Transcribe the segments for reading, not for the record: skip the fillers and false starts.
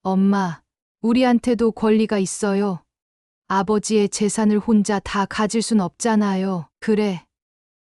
엄마, 우리한테도 권리가 있어요. 아버지의 재산을 혼자 다 가질 순 없잖아요. 그래.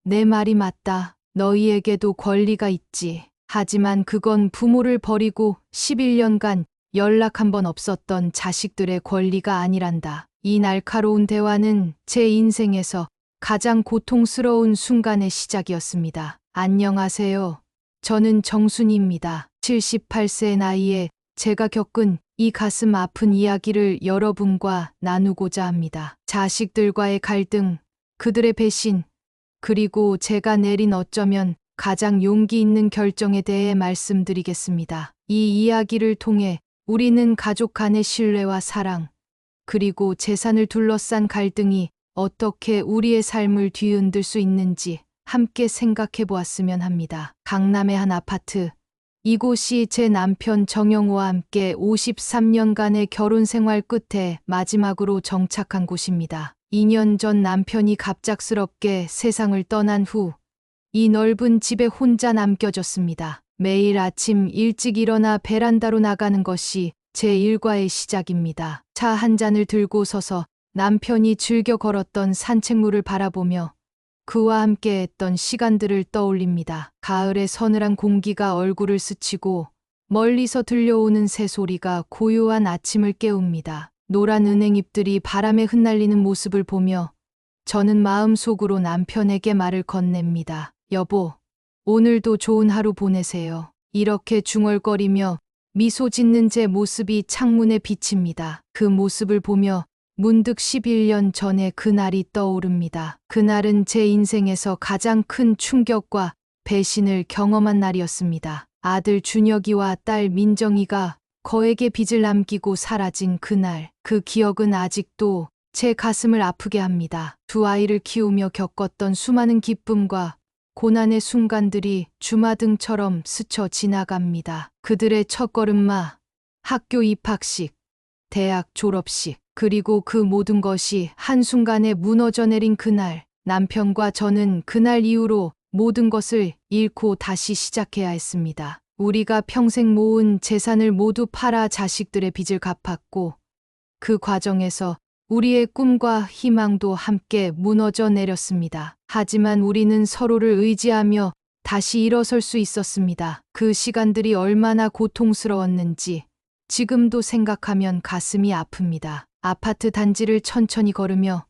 내 말이 맞다. 너희에게도 권리가 있지. 하지만 그건 부모를 버리고 11년간 연락 한 번 없었던 자식들의 권리가 아니란다. 이 날카로운 대화는 제 인생에서 가장 고통스러운 순간의 시작이었습니다. 안녕하세요. 저는 정순이입니다. 78세 나이에 제가 겪은 이 가슴 아픈 이야기를 여러분과 나누고자 합니다. 자식들과의 갈등, 그들의 배신, 그리고 제가 내린 어쩌면 가장 용기 있는 결정에 대해 말씀드리겠습니다. 이 이야기를 통해 우리는 가족 간의 신뢰와 사랑, 그리고 재산을 둘러싼 갈등이 어떻게 우리의 삶을 뒤흔들 수 있는지 함께 생각해 보았으면 합니다. 강남의 한 아파트. 이곳이 제 남편 정영호와 함께 53년간의 결혼 생활 끝에 마지막으로 정착한 곳입니다. 2년 전 남편이 갑작스럽게 세상을 떠난 후 이 넓은 집에 혼자 남겨졌습니다. 매일 아침 일찍 일어나 베란다로 나가는 것이 제 일과의 시작입니다. 차 한 잔을 들고 서서 남편이 즐겨 걸었던 산책로를 바라보며 그와 함께 했던 시간들을 떠올립니다. 가을의 서늘한 공기가 얼굴을 스치고 멀리서 들려오는 새소리가 고요한 아침을 깨웁니다. 노란 은행잎들이 바람에 흩날리는 모습을 보며 저는 마음속으로 남편에게 말을 건넵니다. 여보, 오늘도 좋은 하루 보내세요. 이렇게 중얼거리며 미소 짓는 제 모습이 창문에 비칩니다. 그 모습을 보며 문득 11년 전의 그날이 떠오릅니다. 그날은 제 인생에서 가장 큰 충격과 배신을 경험한 날이었습니다. 아들 준혁이와 딸 민정이가 거액의 빚을 남기고 사라진 그날. 그 기억은 아직도 제 가슴을 아프게 합니다. 두 아이를 키우며 겪었던 수많은 기쁨과 고난의 순간들이 주마등처럼 스쳐 지나갑니다. 그들의 첫걸음마, 학교 입학식, 대학 졸업식, 그리고 그 모든 것이 한순간에 무너져 내린 그날, 남편과 저는 그날 이후로 모든 것을 잃고 다시 시작해야 했습니다. 우리가 평생 모은 재산을 모두 팔아 자식들의 빚을 갚았고, 그 과정에서 우리의 꿈과 희망도 함께 무너져 내렸습니다. 하지만 우리는 서로를 의지하며 다시 일어설 수 있었습니다. 그 시간들이 얼마나 고통스러웠는지 지금도 생각하면 가슴이 아픕니다. 아파트 단지를 천천히 걸으며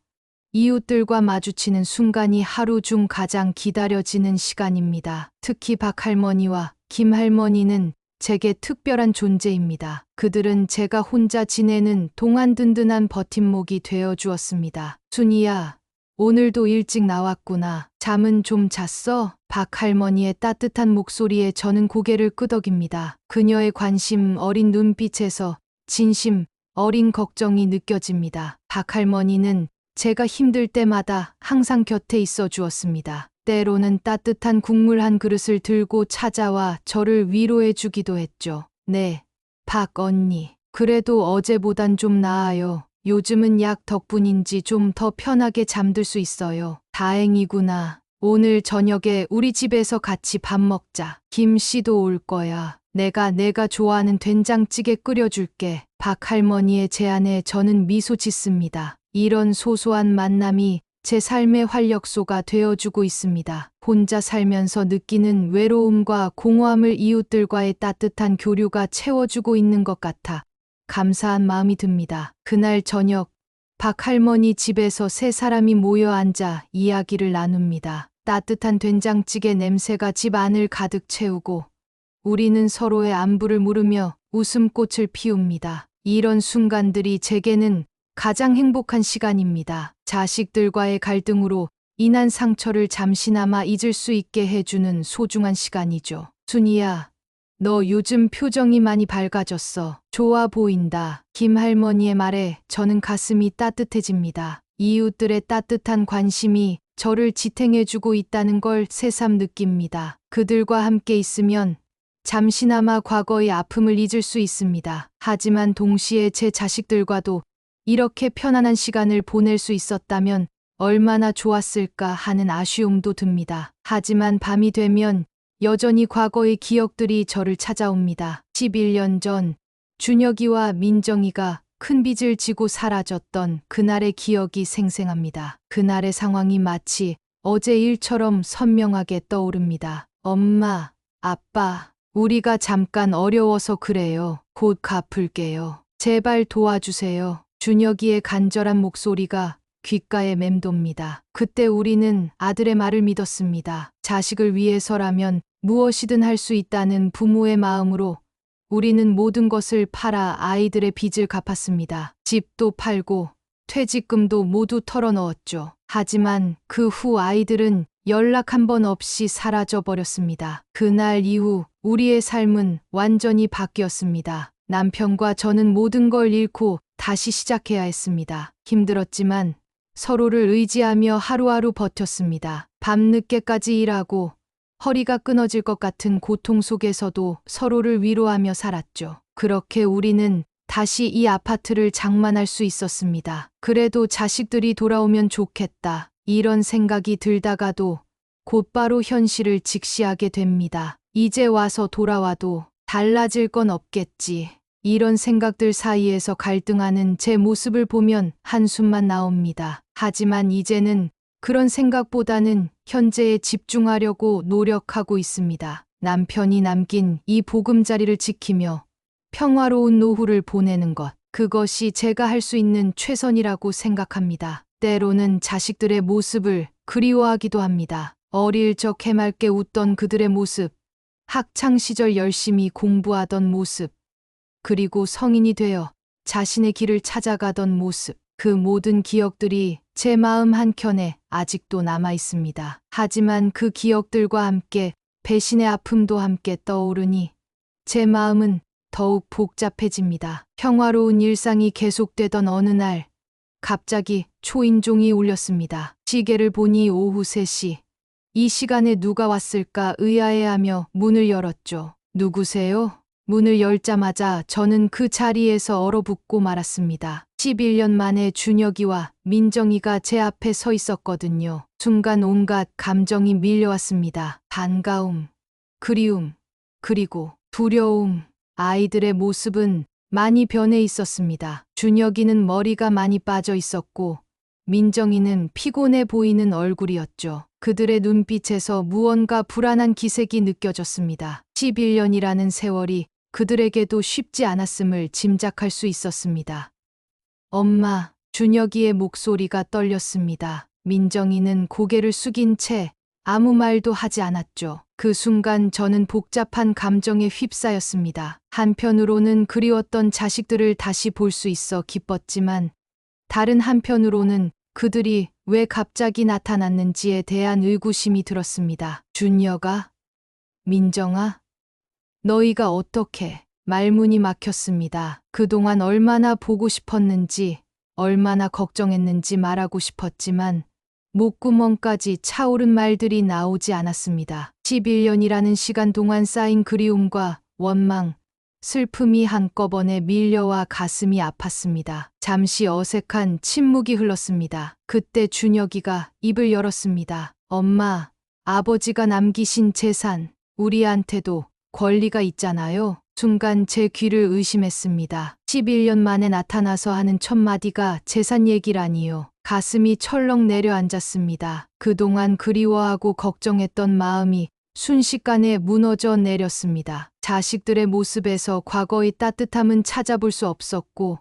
이웃들과 마주치는 순간이 하루 중 가장 기다려지는 시간입니다. 특히 박할머니와 김할머니는 제게 특별한 존재입니다. 그들은 제가 혼자 지내는 동안 든든한 버팀목이 되어 주었습니다. 순이야, 오늘도 일찍 나왔구나. 잠은 좀 잤어? 박할머니의 따뜻한 목소리에 저는 고개를 끄덕입니다. 그녀의 관심 어린 눈빛에서 진심 어린 걱정이 느껴집니다. 박할머니는 제가 힘들 때마다 항상 곁에 있어 주었습니다. 때로는 따뜻한 국물 한 그릇을 들고 찾아와 저를 위로해 주기도 했죠. 네, 박 언니. 그래도 어제보단 좀 나아요. 요즘은 약 덕분인지 좀 더 편하게 잠들 수 있어요. 다행이구나. 오늘 저녁에 우리 집에서 같이 밥 먹자. 김 씨도 올 거야. 내가 좋아하는 된장찌개 끓여줄게. 박할머니의 제안에 저는 미소 짓습니다. 이런 소소한 만남이 제 삶의 활력소가 되어주고 있습니다. 혼자 살면서 느끼는 외로움과 공허함을 이웃들과의 따뜻한 교류가 채워주고 있는 것 같아 감사한 마음이 듭니다. 그날 저녁, 박할머니 집에서 세 사람이 모여 앉아 이야기를 나눕니다. 따뜻한 된장찌개 냄새가 집 안을 가득 채우고 우리는 서로의 안부를 물으며 웃음꽃을 피웁니다. 이런 순간들이 제게는 가장 행복한 시간입니다. 자식들과의 갈등으로 인한 상처를 잠시나마 잊을 수 있게 해주는 소중한 시간이죠. 순이야, 너 요즘 표정이 많이 밝아졌어. 좋아 보인다. 김할머니의 말에 저는 가슴이 따뜻해집니다. 이웃들의 따뜻한 관심이 저를 지탱해주고 있다는 걸 새삼 느낍니다. 그들과 함께 있으면 잠시나마 과거의 아픔을 잊을 수 있습니다. 하지만 동시에 제 자식들과도 이렇게 편안한 시간을 보낼 수 있었다면 얼마나 좋았을까 하는 아쉬움도 듭니다. 하지만 밤이 되면 여전히 과거의 기억들이 저를 찾아옵니다. 11년 전 준혁이와 민정이가 큰 빚을 지고 사라졌던 그날의 기억이 생생합니다. 그날의 상황이 마치 어제 일처럼 선명하게 떠오릅니다. 엄마, 아빠, 우리가 잠깐 어려워서 그래요. 곧 갚을게요. 제발 도와주세요. 준혁이의 간절한 목소리가 귓가에 맴돕니다. 그때 우리는 아들의 말을 믿었습니다. 자식을 위해서라면 무엇이든 할 수 있다는 부모의 마음으로 우리는 모든 것을 팔아 아이들의 빚을 갚았습니다. 집도 팔고 퇴직금도 모두 털어넣었죠. 하지만 그 후 아이들은 연락 한 번 없이 사라져 버렸습니다. 그날 이후 우리의 삶은 완전히 바뀌었습니다. 남편과 저는 모든 걸 잃고 다시 시작해야 했습니다. 힘들었지만 서로를 의지하며 하루하루 버텼습니다. 밤늦게까지 일하고 허리가 끊어질 것 같은 고통 속에서도 서로를 위로하며 살았죠. 그렇게 우리는 다시 이 아파트를 장만할 수 있었습니다. 그래도 자식들이 돌아오면 좋겠다. 이런 생각이 들다가도 곧바로 현실을 직시하게 됩니다. 이제 와서 돌아와도 달라질 건 없겠지. 이런 생각들 사이에서 갈등하는 제 모습을 보면 한숨만 나옵니다. 하지만 이제는 그런 생각보다는 현재에 집중하려고 노력하고 있습니다. 남편이 남긴 이 보금자리를 지키며 평화로운 노후를 보내는 것, 그것이 제가 할 수 있는 최선이라고 생각합니다. 때로는 자식들의 모습을 그리워하기도 합니다. 어릴 적 해맑게 웃던 그들의 모습, 학창 시절 열심히 공부하던 모습, 그리고 성인이 되어 자신의 길을 찾아가던 모습, 그 모든 기억들이 제 마음 한켠에 아직도 남아 있습니다. 하지만 그 기억들과 함께 배신의 아픔도 함께 떠오르니 제 마음은 더욱 복잡해집니다. 평화로운 일상이 계속되던 어느 날 갑자기 초인종이 울렸습니다. 시계를 보니 오후 3시. 이 시간에 누가 왔을까 의아해하며 문을 열었죠. 누구세요? 문을 열자마자 저는 그 자리에서 얼어붙고 말았습니다. 11년 만에 준혁이와 민정이가 제 앞에 서 있었거든요. 순간 온갖 감정이 밀려왔습니다. 반가움, 그리움, 그리고 두려움. 아이들의 모습은 많이 변해 있었습니다. 준혁이는 머리가 많이 빠져 있었고 민정이는 피곤해 보이는 얼굴이었죠. 그들의 눈빛에서 무언가 불안한 기색이 느껴졌습니다. 11년이라는 세월이 그들에게도 쉽지 않았음을 짐작할 수 있었습니다. 엄마, 준혁이의 목소리가 떨렸습니다. 민정이는 고개를 숙인 채 아무 말도 하지 않았죠. 그 순간 저는 복잡한 감정에 휩싸였습니다. 한편으로는 그리웠던 자식들을 다시 볼 수 있어 기뻤지만 다른 한편으로는 그들이 왜 갑자기 나타났는지에 대한 의구심이 들었습니다. 준혁아, 민정아, 너희가 어떻게? 말문이 막혔습니다. 그동안 얼마나 보고 싶었는지, 얼마나 걱정했는지 말하고 싶었지만 목구멍까지 차오른 말들이 나오지 않았습니다. 11년이라는 시간 동안 쌓인 그리움과 원망, 슬픔이 한꺼번에 밀려와 가슴이 아팠습니다. 잠시 어색한 침묵이 흘렀습니다. 그때 준혁이가 입을 열었습니다. 엄마, 아버지가 남기신 재산, 우리한테도 권리가 있잖아요. 순간 제 귀를 의심했습니다. 11년 만에 나타나서 하는 첫 마디가 재산 얘기라니요. 가슴이 철렁 내려앉았습니다. 그동안 그리워하고 걱정했던 마음이 순식간에 무너져 내렸습니다. 자식들의 모습에서 과거의 따뜻함은 찾아볼 수 없었고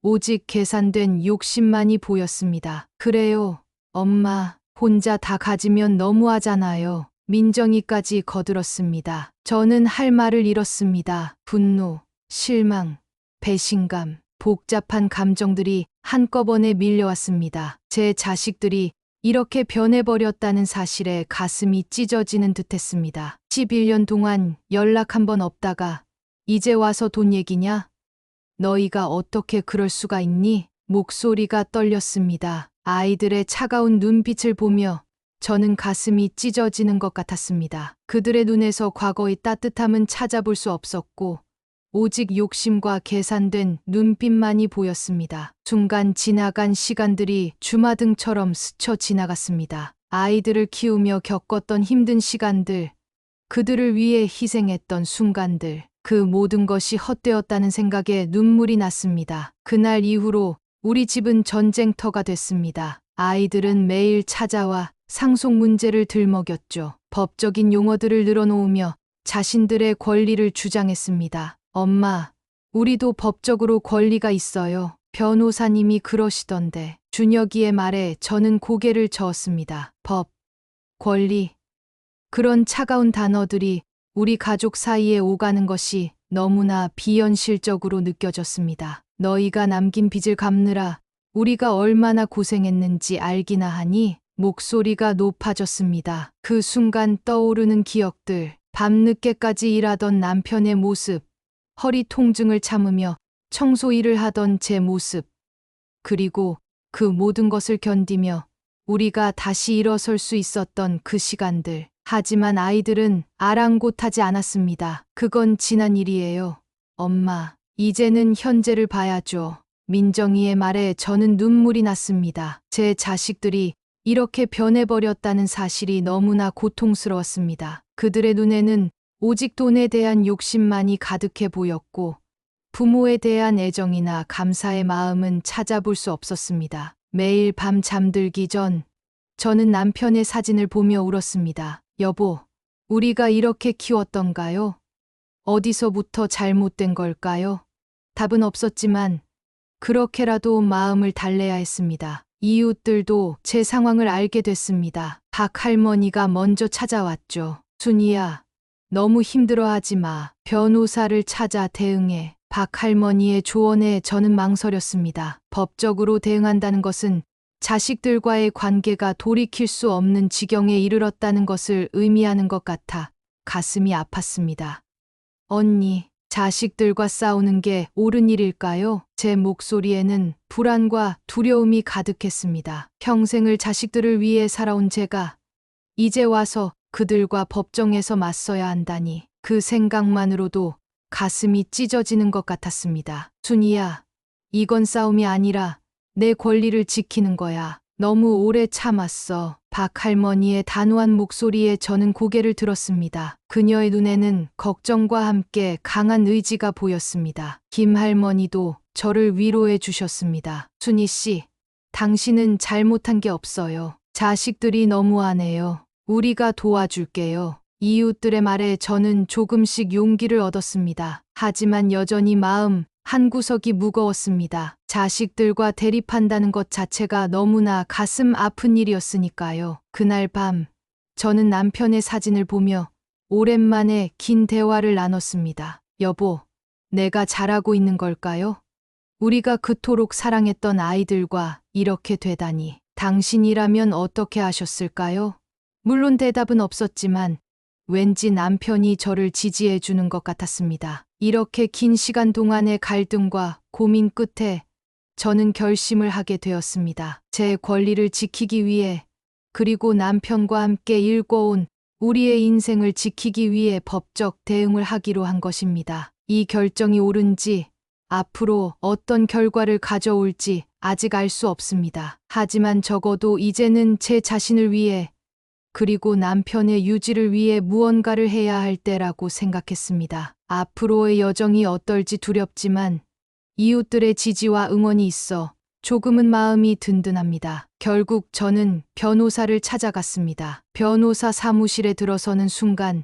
오직 계산된 욕심만이 보였습니다. 그래요, 엄마. 혼자 다 가지면 너무하잖아요. 민정이까지 거들었습니다. 저는 할 말을 잃었습니다. 분노, 실망, 배신감, 복잡한 감정들이 한꺼번에 밀려왔습니다. 제 자식들이 이렇게 변해버렸다는 사실에 가슴이 찢어지는 듯했습니다. 11년 동안 연락 한 번 없다가 이제 와서 돈 얘기냐? 너희가 어떻게 그럴 수가 있니? 목소리가 떨렸습니다. 아이들의 차가운 눈빛을 보며 저는 가슴이 찢어지는 것 같았습니다. 그들의 눈에서 과거의 따뜻함은 찾아볼 수 없었고 오직 욕심과 계산된 눈빛만이 보였습니다. 순간 지나간 시간들이 주마등처럼 스쳐 지나갔습니다. 아이들을 키우며 겪었던 힘든 시간들, 그들을 위해 희생했던 순간들, 그 모든 것이 헛되었다는 생각에 눈물이 났습니다. 그날 이후로 우리 집은 전쟁터가 됐습니다. 아이들은 매일 찾아와 상속 문제를 들먹였죠. 법적인 용어들을 늘어놓으며 자신들의 권리를 주장했습니다. 엄마, 우리도 법적으로 권리가 있어요. 변호사님이 그러시던데. 준혁이의 말에 저는 고개를 저었습니다. 법, 권리. 그런 차가운 단어들이 우리 가족 사이에 오가는 것이 너무나 비현실적으로 느껴졌습니다. 너희가 남긴 빚을 갚느라 우리가 얼마나 고생했는지 알기나 하니? 목소리가 높아졌습니다. 그 순간 떠오르는 기억들, 밤늦게까지 일하던 남편의 모습, 허리 통증을 참으며 청소 일을 하던 제 모습, 그리고 그 모든 것을 견디며 우리가 다시 일어설 수 있었던 그 시간들. 하지만 아이들은 아랑곳하지 않았습니다. 그건 지난 일이에요. 엄마, 이제는 현재를 봐야죠. 민정이의 말에 저는 눈물이 났습니다. 제 자식들이 이렇게 변해버렸다는 사실이 너무나 고통스러웠습니다. 그들의 눈에는 오직 돈에 대한 욕심만이 가득해 보였고 부모에 대한 애정이나 감사의 마음은 찾아볼 수 없었습니다. 매일 밤 잠들기 전 저는 남편의 사진을 보며 울었습니다. 여보, 우리가 이렇게 키웠던가요? 어디서부터 잘못된 걸까요? 답은 없었지만 그렇게라도 마음을 달래야 했습니다. 이웃들도 제 상황을 알게 됐습니다. 박 할머니가 먼저 찾아왔죠. 순이야, 너무 힘들어하지 마. 변호사를 찾아 대응해. 박 할머니의 조언에 저는 망설였습니다. 법적으로 대응한다는 것은 자식들과의 관계가 돌이킬 수 없는 지경에 이르렀다는 것을 의미하는 것 같아 가슴이 아팠습니다. 언니, 자식들과 싸우는 게 옳은 일일까요? 제 목소리에는 불안과 두려움이 가득했습니다. 평생을 자식들을 위해 살아온 제가 이제 와서 그들과 법정에서 맞서야 한다니 그 생각만으로도 가슴이 찢어지는 것 같았습니다. 순이야, 이건 싸움이 아니라 내 권리를 지키는 거야. 너무 오래 참았어. 박 할머니의 단호한 목소리에 저는 고개를 들었습니다. 그녀의 눈에는 걱정과 함께 강한 의지가 보였습니다. 김 할머니도 저를 위로해 주셨습니다. 순이 씨, 당신은 잘못한 게 없어요. 자식들이 너무하네요. 우리가 도와줄게요. 이웃들의 말에 저는 조금씩 용기를 얻었습니다. 하지만 여전히 마음 한구석이 무거웠습니다. 자식들과 대립한다는 것 자체가 너무나 가슴 아픈 일이었으니까요. 그날 밤 저는 남편의 사진을 보며 오랜만에 긴 대화를 나눴습니다. 여보, 내가 잘하고 있는 걸까요? 우리가 그토록 사랑했던 아이들과 이렇게 되다니. 당신이라면 어떻게 하셨을까요? 물론 대답은 없었지만 왠지 남편이 저를 지지해 주는 것 같았습니다. 이렇게 긴 시간 동안의 갈등과 고민 끝에 저는 결심을 하게 되었습니다. 제 권리를 지키기 위해, 그리고 남편과 함께 일궈온 우리의 인생을 지키기 위해 법적 대응을 하기로 한 것입니다. 이 결정이 옳은지, 앞으로 어떤 결과를 가져올지 아직 알 수 없습니다. 하지만 적어도 이제는 제 자신을 위해, 그리고 남편의 유지를 위해 무언가를 해야 할 때라고 생각했습니다. 앞으로의 여정이 어떨지 두렵지만 이웃들의 지지와 응원이 있어 조금은 마음이 든든합니다. 결국 저는 변호사를 찾아갔습니다. 변호사 사무실에 들어서는 순간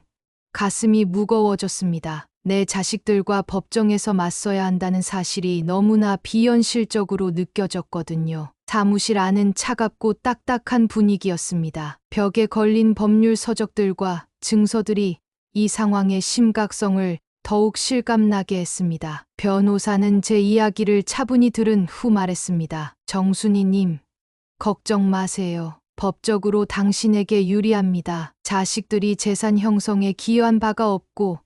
가슴이 무거워졌습니다. 내 자식들과 법정에서 맞서야 한다는 사실이 너무나 비현실적으로 느껴졌거든요. 사무실 안은 차갑고 딱딱한 분위기였습니다. 벽에 걸린 법률 서적들과 증서들이 이 상황의 심각성을 더욱 실감나게 했습니다. 변호사는 제 이야기를 차분히 들은 후 말했습니다. 정순이님, 걱정 마세요. 법적으로 당신에게 유리합니다. 자식들이 재산 형성에 기여한 바가 없고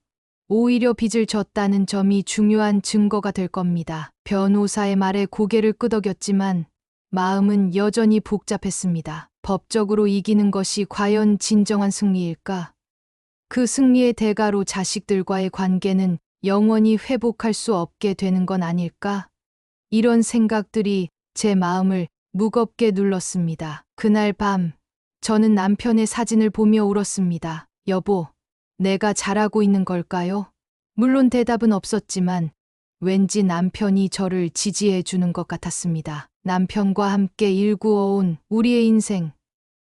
오히려 빚을 졌다는 점이 중요한 증거가 될 겁니다. 변호사의 말에 고개를 끄덕였지만 마음은 여전히 복잡했습니다. 법적으로 이기는 것이 과연 진정한 승리일까? 그 승리의 대가로 자식들과의 관계는 영원히 회복할 수 없게 되는 건 아닐까? 이런 생각들이 제 마음을 무겁게 눌렀습니다. 그날 밤, 저는 남편의 사진을 보며 울었습니다. 여보, 내가 잘하고 있는 걸까요? 물론 대답은 없었지만 왠지 남편이 저를 지지해 주는 것 같았습니다. 남편과 함께 일구어온 우리의 인생,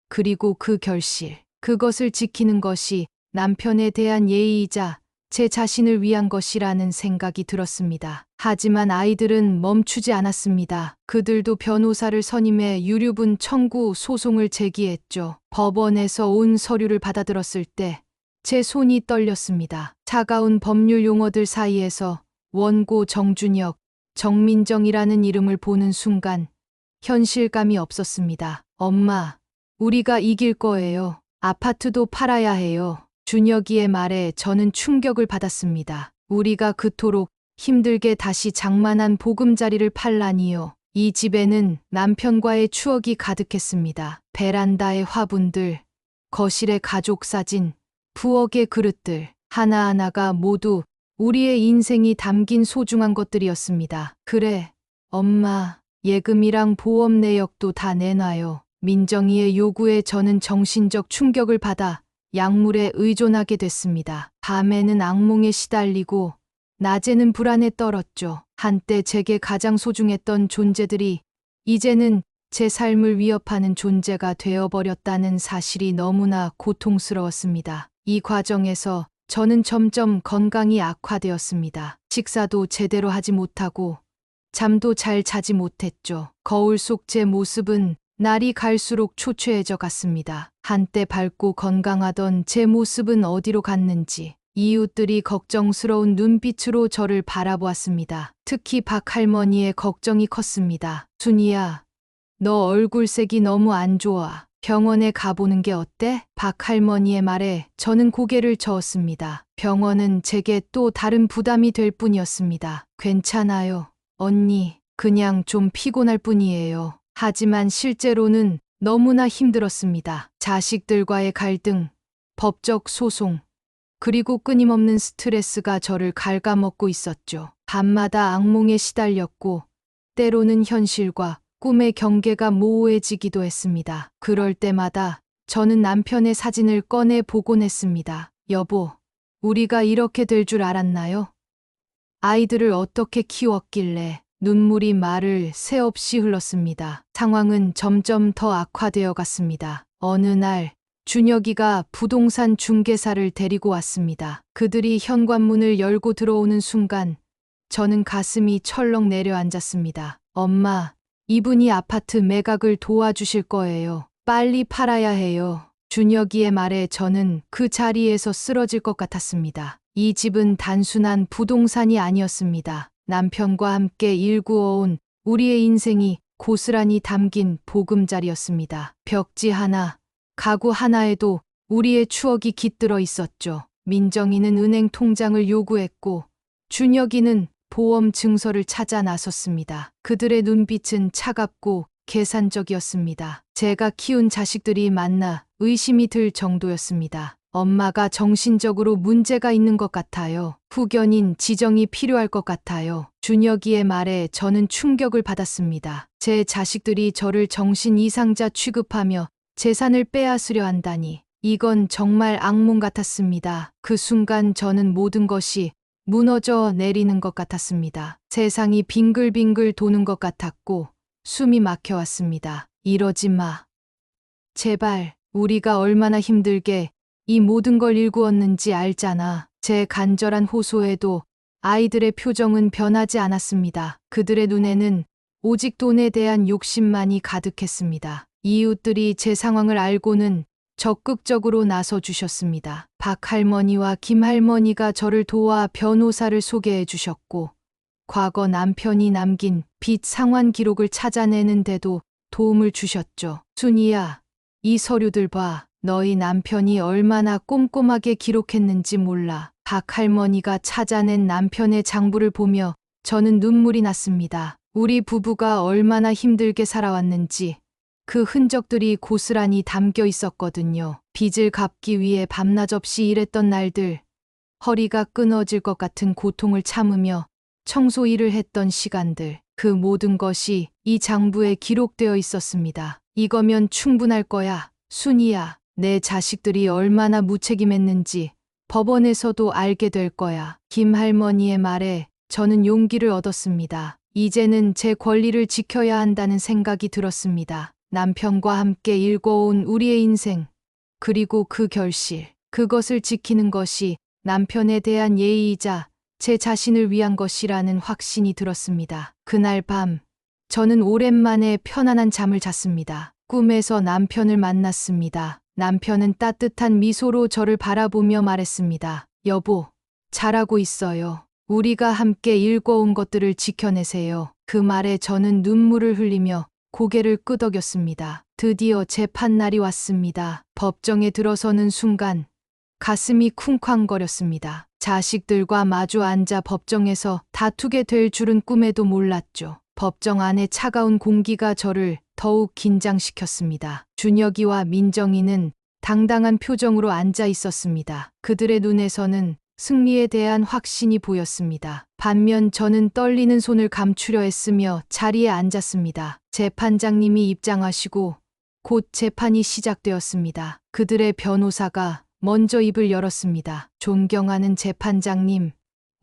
그리고 그 결실, 그것을 지키는 것이 남편에 대한 예의이자 제 자신을 위한 것이라는 생각이 들었습니다. 하지만 아이들은 멈추지 않았습니다. 그들도 변호사를 선임해 유류분 청구 소송을 제기했죠. 법원에서 온 서류를 받아들었을 때 제 손이 떨렸습니다. 차가운 법률 용어들 사이에서 원고 정준혁, 정민정이라는 이름을 보는 순간 현실감이 없었습니다. 엄마, 우리가 이길 거예요. 아파트도 팔아야 해요. 준혁이의 말에 저는 충격을 받았습니다. 우리가 그토록 힘들게 다시 장만한 보금자리를 팔라니요. 이 집에는 남편과의 추억이 가득했습니다. 베란다의 화분들, 거실의 가족 사진, 부엌의 그릇들, 하나하나가 모두 우리의 인생이 담긴 소중한 것들이었습니다. 그래, 엄마, 예금이랑 보험 내역도 다 내놔요. 민정이의 요구에 저는 정신적 충격을 받아 약물에 의존하게 됐습니다. 밤에는 악몽에 시달리고 낮에는 불안에 떨었죠. 한때 제게 가장 소중했던 존재들이 이제는 제 삶을 위협하는 존재가 되어버렸다는 사실이 너무나 고통스러웠습니다. 이 과정에서 저는 점점 건강이 악화되었습니다. 식사도 제대로 하지 못하고 잠도 잘 자지 못했죠. 거울 속 제 모습은 날이 갈수록 초췌해져 갔습니다. 한때 밝고 건강하던 제 모습은 어디로 갔는지 이웃들이 걱정스러운 눈빛으로 저를 바라보았습니다. 특히 박 할머니의 걱정이 컸습니다. 순이야, 너 얼굴색이 너무 안 좋아. 병원에 가보는 게 어때? 박 할머니의 말에 저는 고개를 저었습니다. 병원은 제게 또 다른 부담이 될 뿐이었습니다. 괜찮아요, 언니. 그냥 좀 피곤할 뿐이에요. 하지만 실제로는 너무나 힘들었습니다. 자식들과의 갈등, 법적 소송, 그리고 끊임없는 스트레스가 저를 갉아먹고 있었죠. 밤마다 악몽에 시달렸고 때로는 현실과 꿈의 경계가 모호해지기도 했습니다. 그럴 때마다 저는 남편의 사진을 꺼내 보곤 했습니다. 여보, 우리가 이렇게 될 줄 알았나요? 아이들을 어떻게 키웠길래? 눈물이 말을 새 없이 흘렀습니다. 상황은 점점 더 악화되어 갔습니다. 어느 날 준혁이가 부동산 중개사를 데리고 왔습니다. 그들이 현관문을 열고 들어오는 순간 저는 가슴이 철렁 내려앉았습니다. 엄마, 이분이 아파트 매각을 도와주실 거예요. 빨리 팔아야 해요. 준혁이의 말에 저는 그 자리에서 쓰러질 것 같았습니다. 이 집은 단순한 부동산이 아니었습니다. 남편과 함께 일구어온 우리의 인생이 고스란히 담긴 보금자리였습니다. 벽지 하나, 가구 하나에도 우리의 추억이 깃들어 있었죠. 민정이는 은행 통장을 요구했고 준혁이는 보험 증서를 찾아 나섰습니다. 그들의 눈빛은 차갑고 계산적이었습니다. 제가 키운 자식들이 만나 의심이 들 정도였습니다. 엄마가 정신적으로 문제가 있는 것 같아요. 후견인 지정이 필요할 것 같아요. 준혁이의 말에 저는 충격을 받았습니다. 제 자식들이 저를 정신 이상자 취급하며 재산을 빼앗으려 한다니. 이건 정말 악몽 같았습니다. 그 순간 저는 모든 것이 무너져 내리는 것 같았습니다. 세상이 빙글빙글 도는 것 같았고 숨이 막혀왔습니다. 이러지 마. 제발, 우리가 얼마나 힘들게 이 모든 걸 일구었는지 알잖아. 제 간절한 호소에도 아이들의 표정은 변하지 않았습니다. 그들의 눈에는 오직 돈에 대한 욕심만이 가득했습니다. 이웃들이 제 상황을 알고는 적극적으로 나서 주셨습니다. 박 할머니와 김 할머니가 저를 도와 변호사를 소개해 주셨고, 과거 남편이 남긴 빚 상환 기록을 찾아내는데도 도움을 주셨죠. 순이야, 이 서류들 봐. 너희 남편이 얼마나 꼼꼼하게 기록했는지 몰라. 박 할머니가 찾아낸 남편의 장부를 보며 저는 눈물이 났습니다. 우리 부부가 얼마나 힘들게 살아왔는지 그 흔적들이 고스란히 담겨 있었거든요. 빚을 갚기 위해 밤낮 없이 일했던 날들, 허리가 끊어질 것 같은 고통을 참으며 청소 일을 했던 시간들, 그 모든 것이 이 장부에 기록되어 있었습니다. 이거면 충분할 거야, 순이야. 내 자식들이 얼마나 무책임했는지 법원에서도 알게 될 거야. 김할머니의 말에 저는 용기를 얻었습니다. 이제는 제 권리를 지켜야 한다는 생각이 들었습니다. 남편과 함께 읽어온 우리의 인생, 그리고 그 결실, 그것을 지키는 것이 남편에 대한 예의이자 제 자신을 위한 것이라는 확신이 들었습니다. 그날 밤, 저는 오랜만에 편안한 잠을 잤습니다. 꿈에서 남편을 만났습니다. 남편은 따뜻한 미소로 저를 바라보며 말했습니다. 여보, 잘하고 있어요. 우리가 함께 읽어온 것들을 지켜내세요. 그 말에 저는 눈물을 흘리며 고개를 끄덕였습니다. 드디어 재판날이 왔습니다. 법정에 들어서는 순간 가슴이 쿵쾅거렸습니다. 자식들과 마주 앉아 법정에서 다투게 될 줄은 꿈에도 몰랐죠. 법정 안의 차가운 공기가 저를 더욱 긴장시켰습니다. 준혁이와 민정이는 당당한 표정으로 앉아 있었습니다. 그들의 눈에서는 승리에 대한 확신이 보였습니다. 반면 저는 떨리는 손을 감추려 했으며 자리에 앉았습니다. 재판장님이 입장하시고 곧 재판이 시작되었습니다. 그들의 변호사가 먼저 입을 열었습니다. 존경하는 재판장님,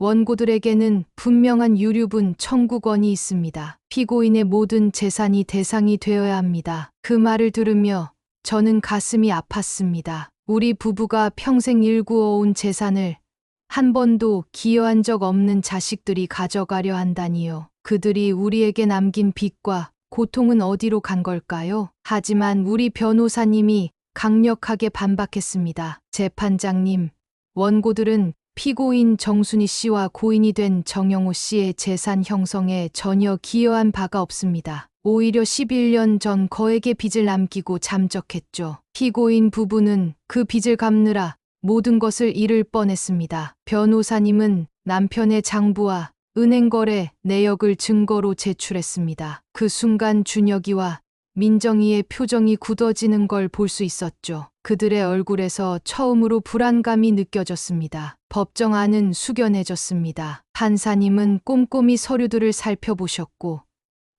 원고들에게는 분명한 유류분 청구권이 있습니다. 피고인의 모든 재산이 대상이 되어야 합니다. 그 말을 들으며 저는 가슴이 아팠습니다. 우리 부부가 평생 일구어온 재산을 한 번도 기여한 적 없는 자식들이 가져가려 한다니요. 그들이 우리에게 남긴 빚과 고통은 어디로 간 걸까요? 하지만 우리 변호사님이 강력하게 반박했습니다. 재판장님, 원고들은 피고인 정순희 씨와 고인이 된 정영호 씨의 재산 형성에 전혀 기여한 바가 없습니다. 오히려 11년 전 거액의 빚을 남기고 잠적했죠. 피고인 부부는 그 빚을 갚느라 모든 것을 잃을 뻔했습니다. 변호사님은 남편의 장부와 은행 거래 내역을 증거로 제출했습니다. 그 순간 준혁이와 민정이의 표정이 굳어지는 걸 볼 수 있었죠. 그들의 얼굴에서 처음으로 불안감이 느껴졌습니다. 법정 안은 숙연해졌습니다. 판사님은 꼼꼼히 서류들을 살펴보셨고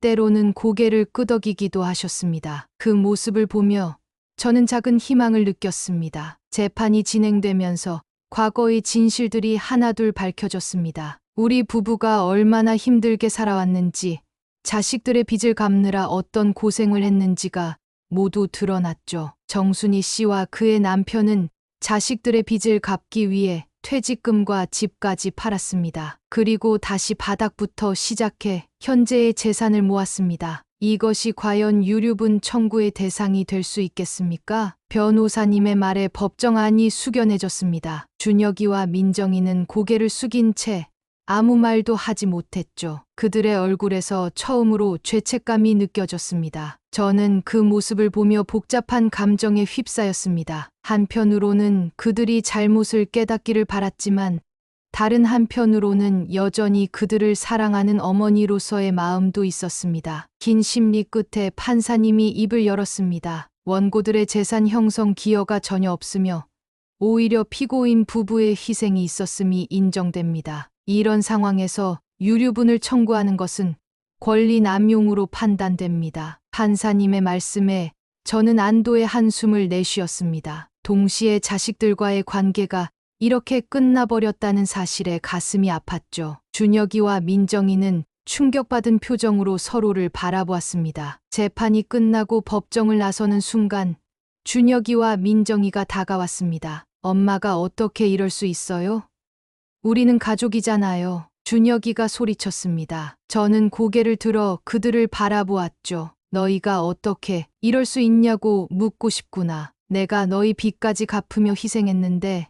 때로는 고개를 끄덕이기도 하셨습니다. 그 모습을 보며 저는 작은 희망을 느꼈습니다. 재판이 진행되면서 과거의 진실들이 하나둘 밝혀졌습니다. 우리 부부가 얼마나 힘들게 살아왔는지, 자식들의 빚을 갚느라 어떤 고생을 했는지가 모두 드러났죠. 정순희 씨와 그의 남편은 자식들의 빚을 갚기 위해 퇴직금과 집까지 팔았습니다. 그리고 다시 바닥부터 시작해 현재의 재산을 모았습니다. 이것이 과연 유류분 청구의 대상이 될 수 있겠습니까? 변호사님의 말에 법정 안이 숙연해졌습니다. 준혁이와 민정이는 고개를 숙인 채 아무 말도 하지 못했죠. 그들의 얼굴에서 처음으로 죄책감이 느껴졌습니다. 저는 그 모습을 보며 복잡한 감정에 휩싸였습니다. 한편으로는 그들이 잘못을 깨닫기를 바랐지만 다른 한편으로는 여전히 그들을 사랑하는 어머니로서의 마음도 있었습니다. 긴 심리 끝에 판사님이 입을 열었습니다. 원고들의 재산 형성 기여가 전혀 없으며 오히려 피고인 부부의 희생이 있었음이 인정됩니다. 이런 상황에서 유류분을 청구하는 것은 권리 남용으로 판단됩니다. 판사님의 말씀에 저는 안도의 한숨을 내쉬었습니다. 동시에 자식들과의 관계가 이렇게 끝나버렸다는 사실에 가슴이 아팠죠. 준혁이와 민정이는 충격받은 표정으로 서로를 바라보았습니다. 재판이 끝나고 법정을 나서는 순간 준혁이와 민정이가 다가왔습니다. 엄마가 어떻게 이럴 수 있어요? 우리는 가족이잖아요. 준혁이가 소리쳤습니다. 저는 고개를 들어 그들을 바라보았죠. 너희가 어떻게 이럴 수 있냐고 묻고 싶구나. 내가 너희 빚까지 갚으며 희생했는데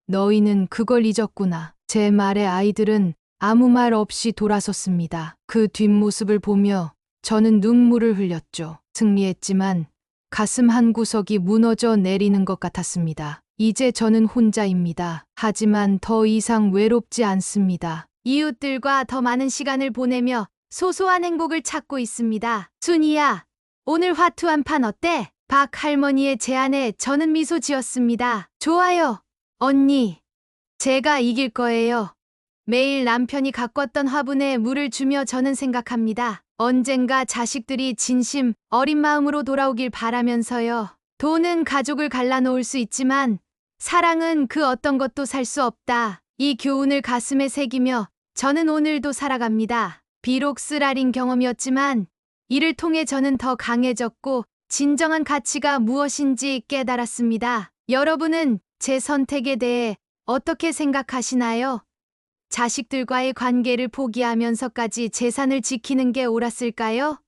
너희는 그걸 잊었구나. 제 말에 아이들은 아무 말 없이 돌아섰습니다. 그 뒷모습을 보며 저는 눈물을 흘렸죠. 승리했지만 가슴 한구석이 무너져 내리는 것 같았습니다. 이제 저는 혼자입니다. 하지만 더 이상 외롭지 않습니다. 이웃들과 더 많은 시간을 보내며 소소한 행복을 찾고 있습니다. 순이야, 오늘 화투 한 판 어때? 박 할머니의 제안에 저는 미소 지었습니다. 좋아요, 언니. 제가 이길 거예요. 매일 남편이 가꿨던 화분에 물을 주며 저는 생각합니다. 언젠가 자식들이 진심 어린 마음으로 돌아오길 바라면서요. 돈은 가족을 갈라놓을 수 있지만 사랑은 그 어떤 것도 살 수 없다. 이 교훈을 가슴에 새기며 저는 오늘도 살아갑니다. 비록 쓰라린 경험이었지만 이를 통해 저는 더 강해졌고 진정한 가치가 무엇인지 깨달았습니다. 여러분은 제 선택에 대해 어떻게 생각하시나요? 자식들과의 관계를 포기하면서까지 재산을 지키는 게 옳았을까요?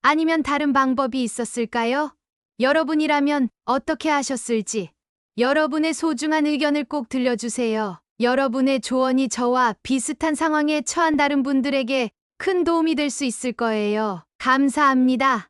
아니면 다른 방법이 있었을까요? 여러분이라면 어떻게 하셨을지 여러분의 소중한 의견을 꼭 들려주세요. 여러분의 조언이 저와 비슷한 상황에 처한 다른 분들에게 큰 도움이 될 수 있을 거예요. 감사합니다.